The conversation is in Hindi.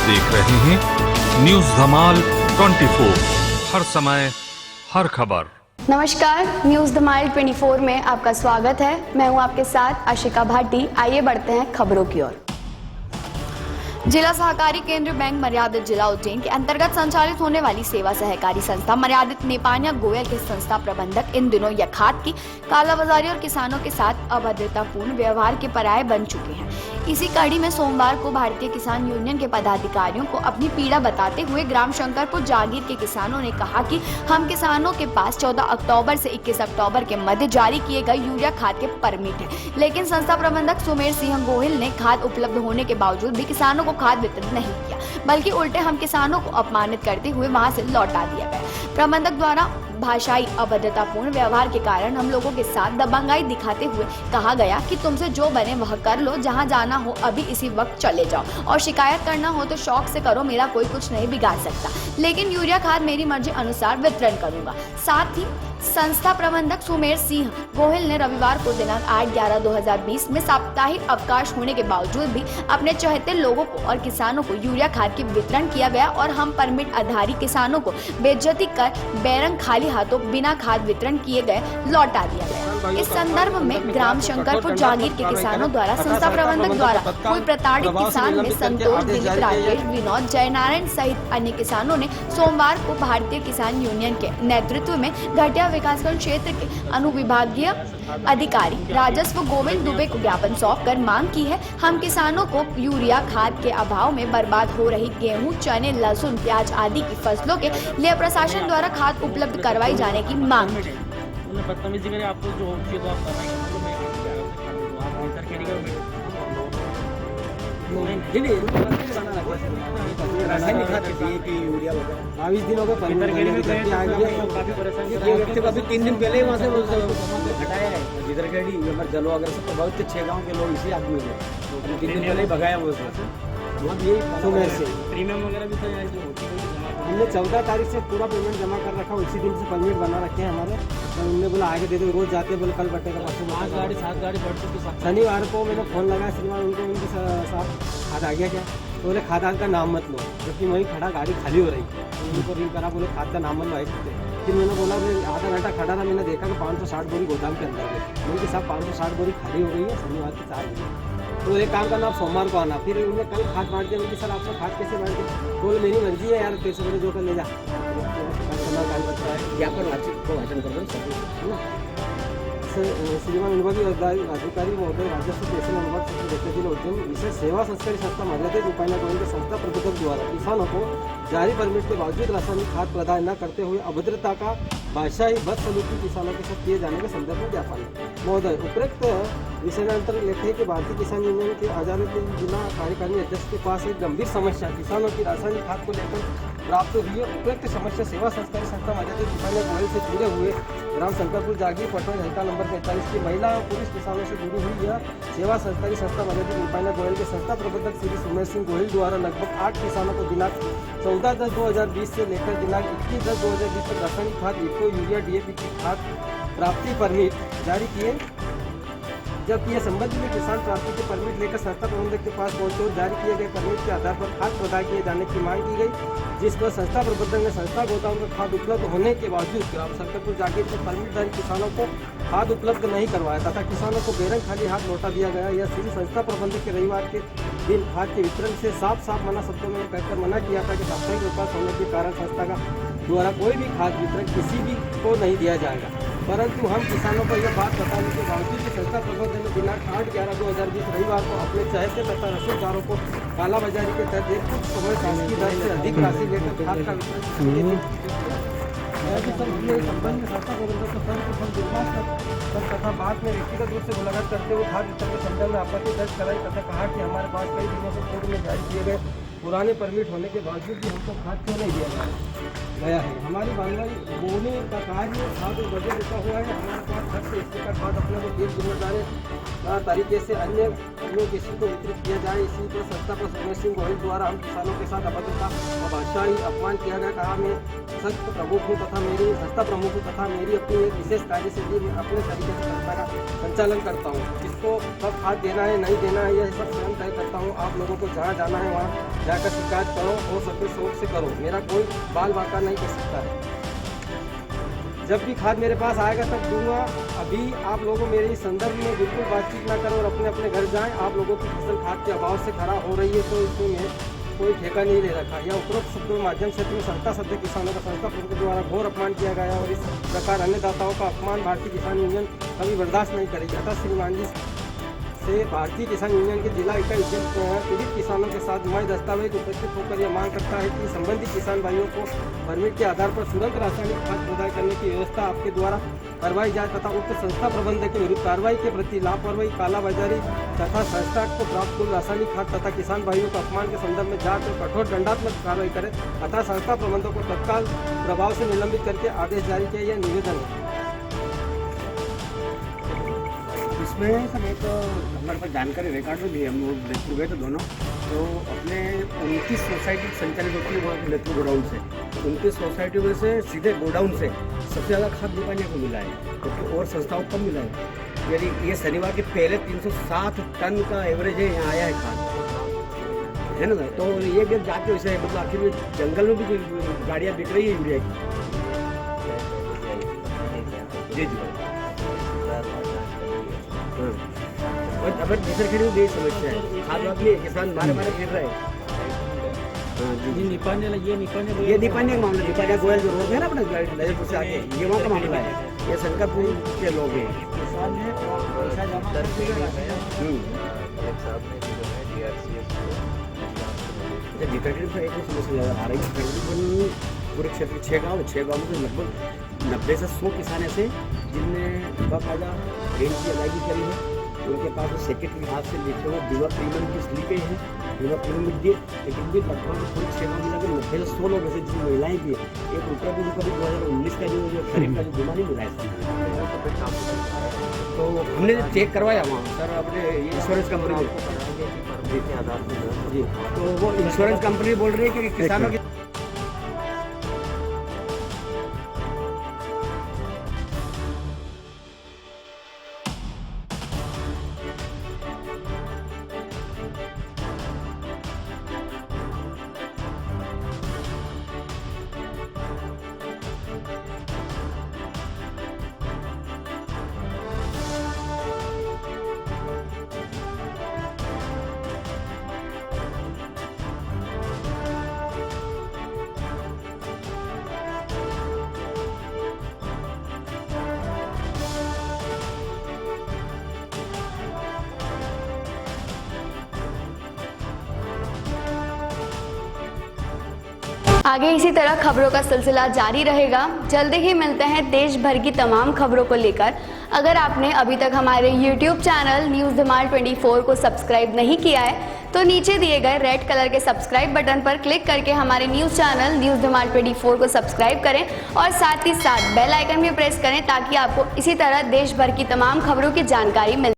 देख रहे हैं न्यूज धमाल 24, हर समय हर खबर। नमस्कार, न्यूज धमाल 24 में आपका स्वागत है। मैं हूं आपके साथ आशिका भाटी। आइए बढ़ते हैं खबरों की ओर। जिला सहकारी केंद्र बैंक मर्यादित जिला उज्जैन के अंतर्गत संचालित होने वाली सेवा सहकारी संस्था मर्यादित नेपानिया गोयल के संस्था प्रबंधक इन दिनों यथार्थ की कालाबाजारी और किसानों के साथ अभद्रतापूर्ण व्यवहार के पर्याय बन चुके हैं। इसी कड़ी में सोमवार को भारतीय किसान यूनियन के पदाधिकारियों को अपनी पीड़ा बताते हुए ग्राम शंकरपुर जागीर के किसानों ने कहा कि हम किसानों के पास 14 अक्टूबर से 21 अक्टूबर के मध्य जारी किए गए यूरिया खाद के परमिट है, लेकिन संस्था प्रबंधक सुमेर सिंह गोहिल ने खाद उपलब्ध होने के बावजूद भी किसानों को खाद वितरित नहीं किया, बल्कि उल्टे हम किसानों को अपमानित करते हुए वहां से लौटा दिया गया। प्रबंधक द्वारा भाषाई अभद्रतापूर्ण व्यवहार के कारण हम लोगों के साथ दबंगाई दिखाते हुए कहा गया कि तुमसे जो बने वह कर लो, जहां जाना हो अभी इसी वक्त चले जाओ और शिकायत करना हो तो शौक से करो, मेरा कोई कुछ नहीं बिगाड़ सकता, लेकिन यूरिया खाद मेरी मर्जी अनुसार वितरण करूंगा। साथ ही संस्था प्रबंधक सुमेर सिंह गोहिल ने रविवार को दिनांक 8/11/2020 में साप्ताहिक अवकाश होने के बावजूद भी अपने चहेते लोगों को और किसानों को यूरिया खाद की वितरण किया गया और हम परमिट आधारी किसानों को बेइज्जती कर बैरंग खाली हाथों बिना खाद वितरण किए गए लौटा दिया गया। इस संदर्भ में ग्राम शंकरपुर जागीर के किसानों द्वारा संस्था प्रबंधक द्वारा कोई प्रताड़ित किसान में संतोष, दिलीप, राकेश, विनोद, जयनारायण सहित अन्य किसानों ने सोमवार को भारतीय किसान यूनियन के नेतृत्व में घटिया विकासखंड क्षेत्र के अनुविभागीय अधिकारी राजस्व गोविंद दुबे को ज्ञापन सौंपकर मांग की है। हम किसानों को यूरिया खाद के अभाव में बर्बाद हो रही गेहूं, चने, लहसुन, प्याज आदि की फसलों के लिए प्रशासन द्वारा खाद उपलब्ध करवाई जाने की मांग की। बदतमीजी करें आपको जो चाहिए तो आप बाईस दिनों को अभी 3 दिन पहले ही वहाँ से हटाया है। जिधर के जलो अगर से प्रभावित 6 गाँव के लोग इसी आदमी हैं, तो 3 दिन पहले ही भगाया वो सुमेर से प्रीमियम वगैरह भी तो हमने 14 तारीख से पूरा पेमेंट जमा कर रखा, उसी दिन से परमिट बना रखे हैं हमारे। तो उनने बोला आगे दे दो, रोज जाते बोले कल बटेगा, परसों 5 गाड़ी 7 गाड़ी बढ़ चुकी। शनिवार को मैंने फ़ोन लगाया, शनिवार उनको उनके साथ खाद आ गया क्या, तो बोले खाद का नाम मत लो, जबकि वहीं खड़ा गाड़ी खाली हो रही थी। तो उनको रिंग करा, बोले खाद का नाम मत लो आए सकते। फिर मैंने बोला आधा घंटा खड़ा था, मैंने देखा कि 560 बोरी गोदाम के अंदर गई। उनके साथ 560 बोरी खाली हो गई है शनिवार के 4 बजे। तो एक काम करना, आप सोमवार को आना। फिर उन्होंने कल खाद बांट दिया, उनकी सर आपको खाद कैसे बांट दिया, बोले मेरी मर्जी है यार, पैसे बोले जो कर ले जा। ज्ञापन को वाचन कर दो श्रीमान विभागीय अधिकारी महोदय राजस्व तहसील अनुभाग क्षेत्र जिला उज्जैन विशेष सेवा संस्कारी संस्था मर्यादित उपायना गोयल के संस्था प्रबंधक द्वारा किसानों को जारी परमिट के बावजूद रासायनिक खाद प्रदान न करते हुए अभद्रता का भाषाई बदसलूकी किसानों के साथ किए जाने के संदर्भ में ज्ञापन महोदय उपरोक्त विषयांतर लिखे कि भारतीय किसान यूनियन के आजाद जिला कार्यकारिणी अध्यक्ष के पास एक गंभीर समस्या किसानों की रासायनिक खाद को लेकर प्राप्त हुई है। उपरोक्त समस्या सेवा संस्कारी संस्था मर्यादित उपायना गोयल से जुड़े हुए ग्राम शंकरपुर जागीर पटना हल्का नंबर 45 की महिला और पुरुष किसानों से जुड़ी हुई यह सेवा संस्कारी संस्था मर्यादित उपायना गोयल के संस्था प्रबंधक श्री सुमेर सिंह गोहिल द्वारा लगभग 8 किसानों को दिनांक 14/10/2020 से लेकर दिनांक 21/10/2020 तक रासायनिक खाद इको यूरिया DAP की खाद प्राप्ति परमिट जारी किए, जबकि यह संबंध में किसान प्राप्ति के परमिट लेकर संस्था प्रबंधक के पास पहुंचे और जारी किए गए परमिट के आधार पर खाद प्रदान किए जाने की मांग की गई, जिस पर संस्था प्रबंधक ने संस्था गोदाम में खाद उपलब्ध होने के बावजूद ग्राम शंकरपुर जागीर के परमिटधारी किसानों को खाद उपलब्ध नहीं करवाया तथा किसानों को बेरंग खाली हाथ लौटा दिया गया। यह सिर्फ संस्था प्रबंधक के रविवार के दिन खाद के वितरण से साफ मना शब्दों में कहकर मना किया था कि साप्ताहिक अवकाश होने के कारण संस्था का द्वारा कोई भी खाद वितरण किसी भी को नहीं दिया जाएगा, परंतु हम किसानों को यह बात बताने के बावजूद कि संस्था प्रबंधक ने दिनांक 8/11/2020 रविवार को अपने चहेते तथा रसूखदारों को कालाबाजारी के तहत कुछ समय शासकीय दर से अधिक राशि लेकर खाद का वितरण संबंध में संस्था प्रबंधक तथा बाद में व्यक्तिगत रूप से मुलाकात करते हुए खाद वितरण के संदर्भ में आपत्ति दर्ज कराई तथा कहा कि हमारे पास कई दिनों से पूर्व में जारी किए गए पुराने परमिट होने के बावजूद भी हमको खाद क्यों नहीं दिया गया है। हमारी बागवानी बोने का कार्य खाद और बजट रुका हुआ है, हमारे पास घर से इसके का खाद अपने को एक जिम्मेदार तरीके से अन्य किसी को वितरित किया जाए। इसी पर संस्था पर सुमेर सिंह गोहिल द्वारा हम किसानों के साथ अभद्रता और भाषाई अपमान किया गया। कहा मैं संस्था प्रमुख हूँ तथा मेरी अपनी एक विशेष कार्य से भी मैं अपने तरीके से संस्था का संचालन करता हूँ। किसको कब खाद देना है नहीं देना है यह सब स्वयं तय करता हूँ। आप लोगों को जहाँ जाना है वहाँ जाकर शिकायत करो, हो सके शौक से करो, मेरा कोई बाल बाका नहीं कर सकता है। जब भी खाद मेरे पास आएगा तब दूंगा। अभी आप लोगों मेरे इस संदर्भ में बिल्कुल बातचीत ना करो और अपने अपने घर जाएं। आप लोगों की फसल खाद के अभाव से खराब हो रही है तो इसमें कोई ठेका नहीं ले रखा। यह उपरोक्त शब्दों के माध्यम से संस्था सभ्य किसानों का संस्था प्रमुख द्वारा घोर अपमान किया गया और इस प्रकार अन्नदाताओं का अपमान भारतीय किसान यूनियन कभी बर्दाश्त नहीं करेगी। अतः श्रीमान जी से भारतीय किसान यूनियन के जिला इकाई पीड़ित किसानों के साथ नुमाई दस्तावेज उपस्थित होकर यह मांग करता है कि संबंधित किसान भाइयों को परमिट के आधार पर तुरंत रासायनिक खाद प्रदाय करने की व्यवस्था आपके द्वारा करवाई जाए तथा उक्त संस्था प्रबंधक के विरुद्ध कार्रवाई के प्रति लापरवाही, कालाबाजारी तथा संस्था को प्राप्त कुल रासायनिक खाद तथा किसान भाइयों को अपमान के संदर्भ में जांच और कठोर दंडात्मक कार्रवाई करें अतः संस्था प्रबंधक को तत्काल प्रभाव से निलंबित करके आदेश जारी किया। यह निवेदन है। इसमें सब एक हमारे पास जानकारी रिकॉर्ड में भी है। हम लोग लेथुर गए थे दोनों, तो अपने 29 सोसाइटी संचालित होती है वहाँ के लेथुर गोडाउन से। 29 सोसाइटियों में से सीधे गोडाउन से सबसे ज़्यादा खाद दुकानियों को मिला है, क्योंकि और संस्थाओं को कम मिला है। यानी ये शनिवार के पहले 360 टन का एवरेज है यहाँ आया है खाद, है ना। तो ये भी जाके वैसे मतलब आखिर में जंगल में भी जो गाड़ियाँ बिक रही है यूरिया की। जी जी और अब दूसरे खेड़ी में भी समस्या है। खाद वाद में किसान मारे फिर रहे हैं। ये निपाने का मामला, निपाने गोयल जो रोड है ना अपने ललितपुर से आगे, ये वहाँ का मामला है। ये शंकरपुर के लोग हैं। एक समस्या ज़्यादा आ रही है पूरे क्षेत्र 6 गाँव में से लगभग 90 से 100 किसान ऐसे जिनने बाकायदा रेंज की अदायगी करी है। उनके पास सेक्रेटरी हाथ से लिखे हुए बीमा प्रीमियम की स्लिपें हैं, बीमा प्रीमियम भी दिए, लेकिन भी लगभग पूरी 6 गाँव में लगभग 90 से 100 लोग ऐसे जिन महिलाएं भी हैं। एक रुपया भी उनको 2019 का जो खरीद का जो बीमा नहीं मिला है। तो हमने चेक करवाया वहाँ सर अपने इंश्योरेंस कंपनी में जी, तो वो इंश्योरेंस कंपनी बोल रही है कि किसानों की आगे इसी तरह खबरों का सिलसिला जारी रहेगा। जल्दी ही मिलते हैं देश भर की तमाम खबरों को लेकर। अगर आपने अभी तक हमारे YouTube चैनल न्यूज़ धमाल 24 को सब्सक्राइब नहीं किया है तो नीचे दिए गए रेड कलर के सब्सक्राइब बटन पर क्लिक करके हमारे न्यूज़ चैनल न्यूज़ धमाल 24 को सब्सक्राइब करें और साथ ही साथ बेल आइकन भी प्रेस करें ताकि आपको इसी तरह देश भर की तमाम खबरों की जानकारी मिल